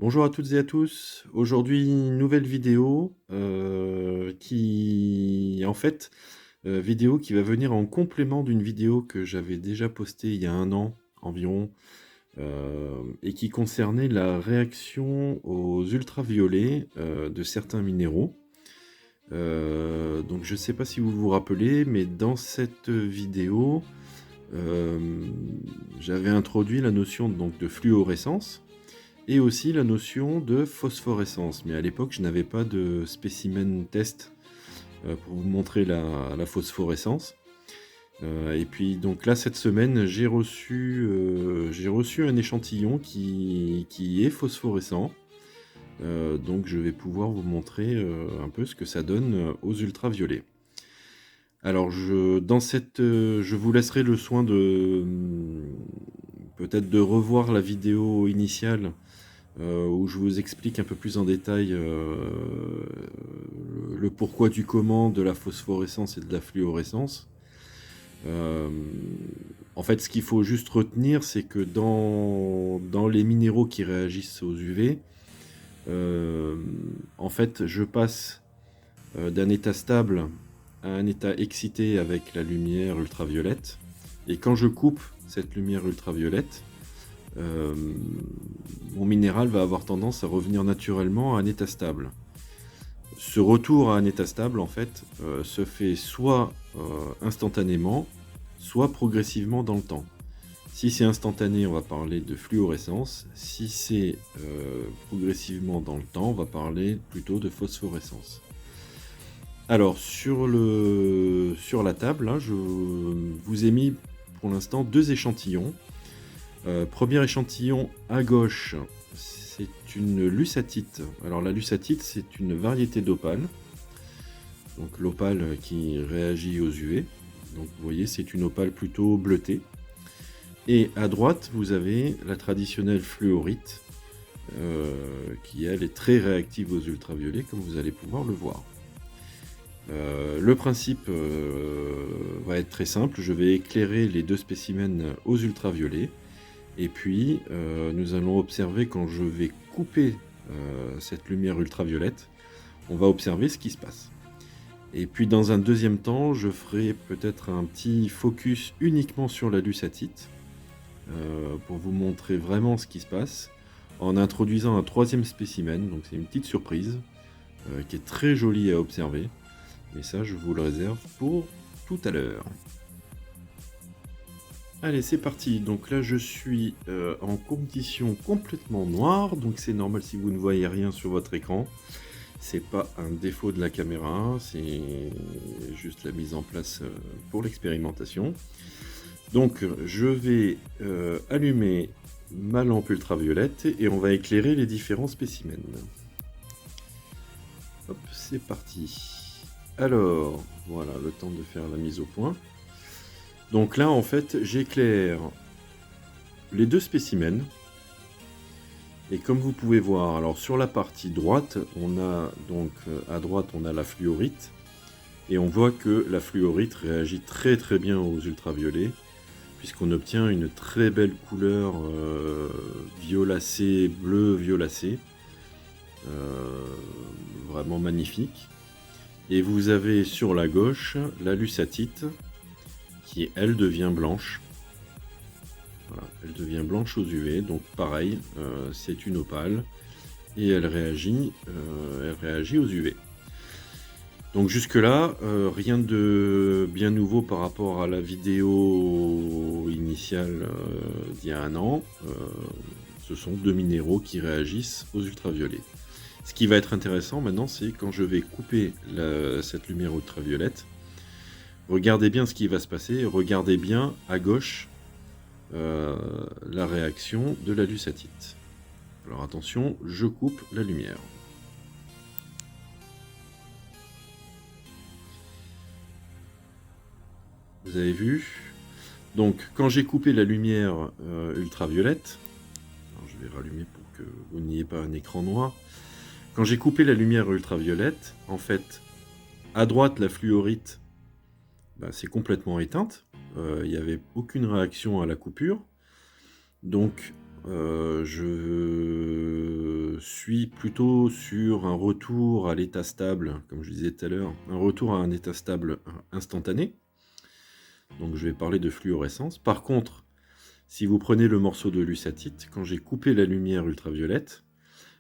Bonjour à toutes et à tous. Aujourd'hui, nouvelle vidéo, vidéo qui va venir en complément d'une vidéo que j'avais déjà postée il y a 1 an environ, et qui concernait la réaction aux ultraviolets, de certains minéraux. Donc je ne sais pas si vous vous rappelez, mais dans cette vidéo, hem, j'avais introduit la notion donc de fluorescence et aussi la notion de phosphorescence. Mais à l'époque, je n'avais pas de spécimen test, pour vous montrer la phosphorescence. Et puis donc là, cette semaine, j'ai reçu un échantillon qui est phosphorescent. Donc je vais pouvoir vous montrer, un peu ce que ça donne, aux ultraviolets. Alors je vous laisserai le soin de, peut-être de revoir la vidéo initiale, où je vous explique un peu plus en détail, le pourquoi du comment de la phosphorescence et de la fluorescence. Hem, En fait, ce qu'il faut juste retenir, c'est que dans les minéraux qui réagissent aux UV, en fait, je passe, d'un état stable à un état excité avec la lumière ultraviolette, et quand je coupe cette lumière ultraviolette, hem, mon minéral va avoir tendance à revenir naturellement à un état stable. Ce retour à un état stable, en fait, se fait soit, instantanément, soit progressivement dans le temps. Si c'est instantané, on va parler de fluorescence. Si c'est, progressivement dans le temps, on va parler plutôt de phosphorescence. Alors sur la table, là, je vous ai mis pour l'instant 2 échantillons. 1er échantillon à gauche, c'est une lucatite. Alors la lucatite, c'est une variété d'opale. Donc l'opale qui réagit aux UV. Donc vous voyez, c'est une opale plutôt bleutée. Et à droite, vous avez la traditionnelle fluorite, qui elle est très réactive aux ultraviolets, comme vous allez pouvoir le voir. Le principe, va être très simple. Je vais éclairer les 2 spécimens aux ultraviolets. Et puis, nous allons observer quand je vais couper, cette lumière ultraviolette, on va observer ce qui se passe. Et puis dans un deuxième temps, je ferai peut-être un petit focus uniquement sur la lucatite, pour vous montrer vraiment ce qui se passe, en introduisant un troisième spécimen. Donc c'est une petite surprise, qui est très jolie à observer, mais ça je vous le réserve pour tout à l'heure. Allez, c'est parti. Donc là, je suis, en condition complètement noire, donc c'est normal si vous ne voyez rien sur votre écran. C'est pas un défaut de la caméra, c'est juste la mise en place, pour l'expérimentation. Donc, je vais, allumer ma lampe ultraviolette et on va éclairer les différents spécimens. Hop, c'est parti. Alors, voilà, le temps de faire la mise au point. Donc là, en fait, j'éclaire les 2 spécimens. Et comme vous pouvez voir, alors sur la partie droite, on a donc, à droite, on a la fluorite. Et on voit que la fluorite réagit très très bien aux ultraviolets, puisqu'on obtient une très belle couleur, violacée, bleu violacé. Vraiment magnifique. Et vous avez sur la gauche la lucatite, qui elle devient blanche. Voilà, elle devient blanche aux UV, donc pareil, c'est une opale et elle réagit aux UV. Donc jusque là, rien de bien nouveau par rapport à la vidéo initiale, d'il y a 1 an. Ce sont 2 minéraux qui réagissent aux ultraviolets. Ce qui va être intéressant maintenant, c'est quand je vais couper cette lumière ultraviolette, regardez bien ce qui va se passer, regardez bien à gauche, la réaction de la lucatite. Alors attention, je coupe la lumière. Vous avez vu? Donc quand j'ai coupé la lumière, ultraviolette, alors je vais rallumer pour que vous n'ayez pas un écran noir. Quand j'ai coupé la lumière ultraviolette, en fait, à droite la fluorite, bah, c'est complètement éteinte. Il n'y avait aucune réaction à la coupure. Donc je suis plutôt sur un retour à l'état stable, comme je disais tout à l'heure, un retour à un état stable instantané. Donc je vais parler de fluorescence. Par contre, si vous prenez le morceau de lucatite, quand j'ai coupé la lumière ultraviolette,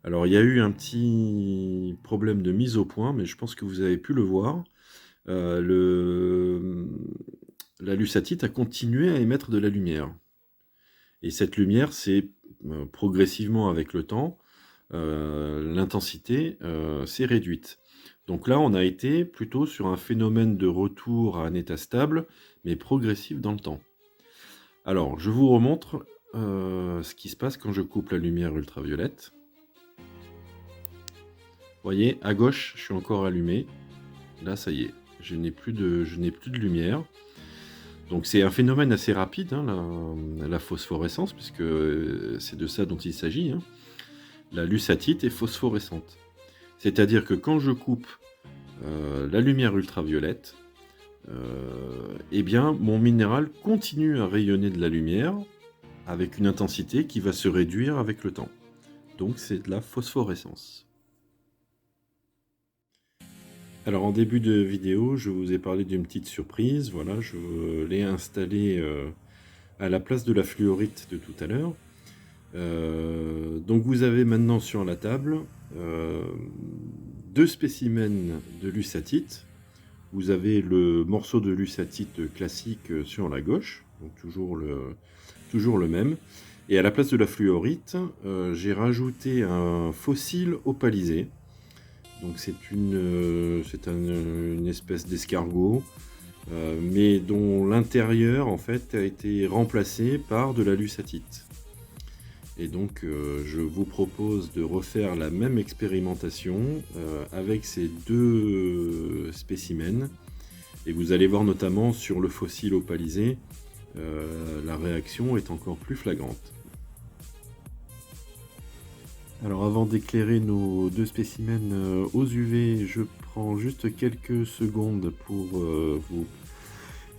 alors il y a eu un petit problème de mise au point, mais je pense que vous avez pu le voir. La lucatite a continué à émettre de la lumière. Et cette lumière, c'est progressivement avec le temps, l'intensité s'est réduite. Donc là, on a été plutôt sur un phénomène de retour à un état stable, mais progressif dans le temps. Alors, je vous remontre ce qui se passe quand je coupe la lumière ultraviolette. Vous voyez, à gauche, je suis encore allumé. Là, ça y est, je n'ai plus de lumière. Donc c'est un phénomène assez rapide, hein, la phosphorescence, puisque c'est de ça dont il s'agit. Hein. La lucatite est phosphorescente. C'est-à-dire que quand je coupe la lumière ultraviolette, eh bien, mon minéral continue à rayonner de la lumière avec une intensité qui va se réduire avec le temps. Donc c'est de la phosphorescence. Alors en début de vidéo, je vous ai parlé d'une petite surprise. Voilà, je l'ai installée à la place de la fluorite de tout à l'heure. Donc vous avez maintenant sur la table deux spécimens de lucatite. Vous avez le morceau de lucatite classique sur la gauche, donc toujours le même. Et à la place de la fluorite, j'ai rajouté un fossile opalisé. Donc c'est une espèce d'escargot, mais dont l'intérieur en fait a été remplacé par de la lucatite. Et donc je vous propose de refaire la même expérimentation avec ces deux spécimens. Et vous allez voir notamment sur le fossile opalisé, la réaction est encore plus flagrante. Alors avant d'éclairer nos deux spécimens aux UV, je prends juste quelques secondes pour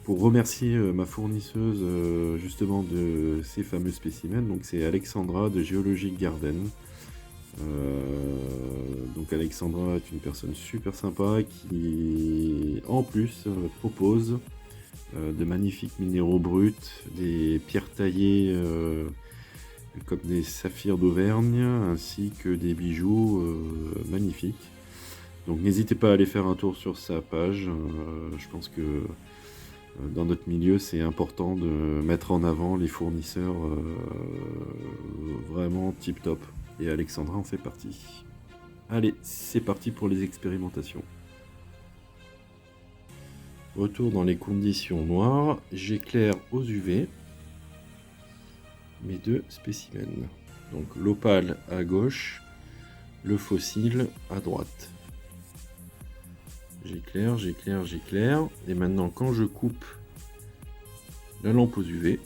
remercier ma fournisseuse justement de ces fameux spécimens. Donc c'est Alexandra de Geologic Garden. Donc Alexandra est une personne super sympa qui en plus propose de magnifiques minéraux bruts, des pierres taillées comme des saphirs d'Auvergne, ainsi que des bijoux magnifiques. Donc n'hésitez pas à aller faire un tour sur sa page. Je pense que dans notre milieu, c'est important de mettre en avant les fournisseurs vraiment tip top. Et Alexandra en fait partie. Allez, c'est parti pour les expérimentations. Retour dans les conditions noires, j'éclaire aux UV mes deux spécimens. Donc l'opale à gauche, le fossile à droite. J'éclaire, j'éclaire, j'éclaire. Et maintenant, quand je coupe la lampe aux UV,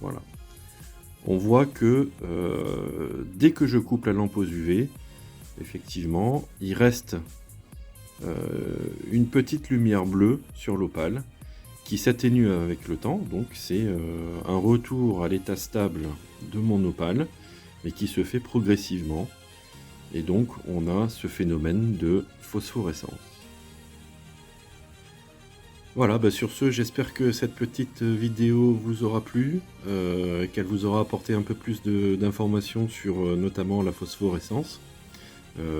voilà. On voit que dès que je coupe la lampe aux UV, effectivement, il reste une petite lumière bleue sur l'opale qui s'atténue avec le temps. Donc c'est un retour à l'état stable de mon opale, mais qui se fait progressivement. Et donc on a ce phénomène de phosphorescence. Voilà, bah sur ce, j'espère que cette petite vidéo vous aura plu, qu'elle vous aura apporté un peu plus d'informations sur notamment la phosphorescence,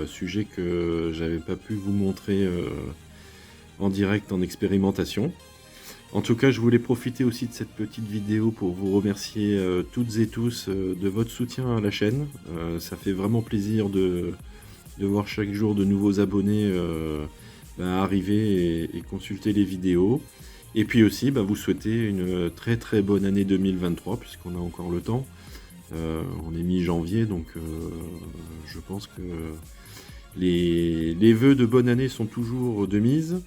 sujet que j'avais pas pu vous montrer en direct en expérimentation. En tout cas, je voulais profiter aussi de cette petite vidéo pour vous remercier toutes et tous de votre soutien à la chaîne. Ça fait vraiment plaisir de voir chaque jour de nouveaux abonnés arriver et consulter les vidéos. Et puis aussi, vous souhaiter une très très bonne année 2023, puisqu'on a encore le temps. On est mi-janvier, donc je pense que les vœux de bonne année sont toujours de mise.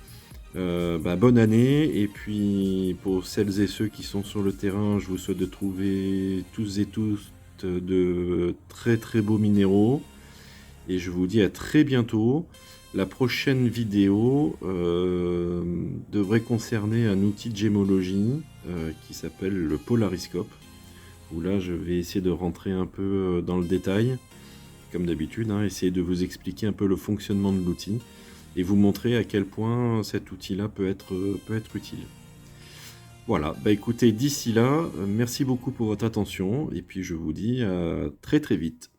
Bonne année, et puis pour celles et ceux qui sont sur le terrain, je vous souhaite de trouver tous et toutes de très très beaux minéraux, et je vous dis à très bientôt. La prochaine vidéo devrait concerner un outil de gémologie qui s'appelle le polariscope, où là je vais essayer de rentrer un peu dans le détail, comme d'habitude, hein, essayer de vous expliquer un peu le fonctionnement de l'outil, et vous montrer à quel point cet outil-là peut être utile. Voilà, bah écoutez, d'ici là, merci beaucoup pour votre attention, et puis je vous dis à très très vite.